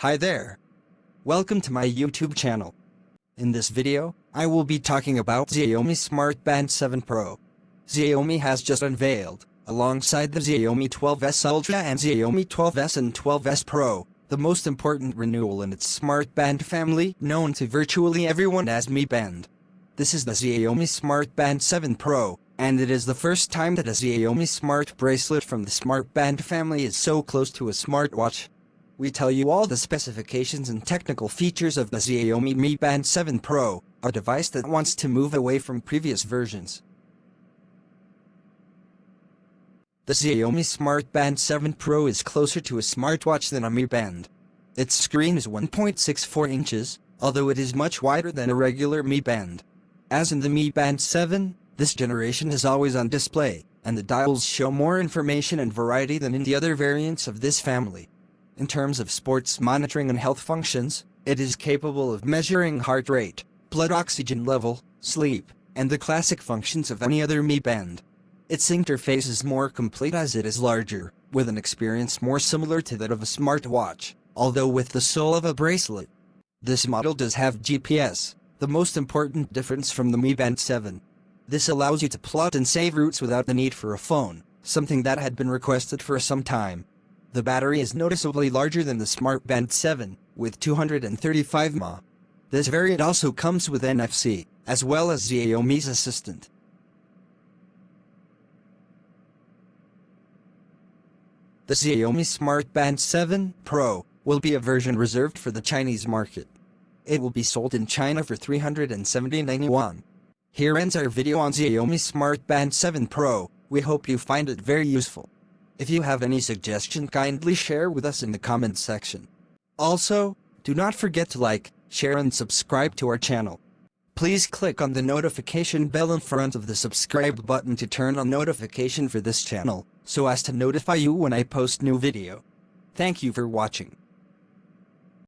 Hi there. Welcome to my YouTube channel. In this video, I will be talking about Xiaomi Smart Band 7 Pro. Xiaomi has just unveiled, alongside the Xiaomi 12S Ultra and Xiaomi 12S and 12S Pro, the most important renewal in its Smart Band family, known to virtually everyone as Mi Band. This is the Xiaomi Smart Band 7 Pro, and it is the first time that a Xiaomi Smart Bracelet from the Smart Band family is so close to a smartwatch. We tell you all the specifications and technical features of the Xiaomi Mi Band 7 Pro, a device that wants to move away from previous versions. The Xiaomi Smart Band 7 Pro is closer to a smartwatch than a Mi Band. Its screen is 1.64 inches, although it is much wider than a regular Mi Band. As in the Mi Band 7, this generation is always on display, and the dials show more information and variety than in the other variants of this family. In terms of sports monitoring and health functions, it is capable of measuring heart rate, blood oxygen level, sleep, and the classic functions of any other Mi Band. Its interface is more complete as it is larger, with an experience more similar to that of a smartwatch, although with the soul of a bracelet. This model does have GPS, the most important difference from the Mi Band 7. This allows you to plot and save routes without the need for a phone, something that had been requested for some time. The battery is noticeably larger than the Smart Band 7, with 235 mAh. This variant also comes with NFC, as well as Xiaomi's Assistant. The Xiaomi Smart Band 7 Pro will be a version reserved for the Chinese market. It will be sold in China for 379 yuan. Here ends our video on Xiaomi Smart Band 7 Pro. We hope you find it very useful. If you have any suggestion, kindly share with us in the comments section. Also, do not forget to like, share and subscribe to our channel. Please click on the notification bell in front of the subscribe button to turn on notification for this channel, so as to notify you when I post new video. Thank you for watching.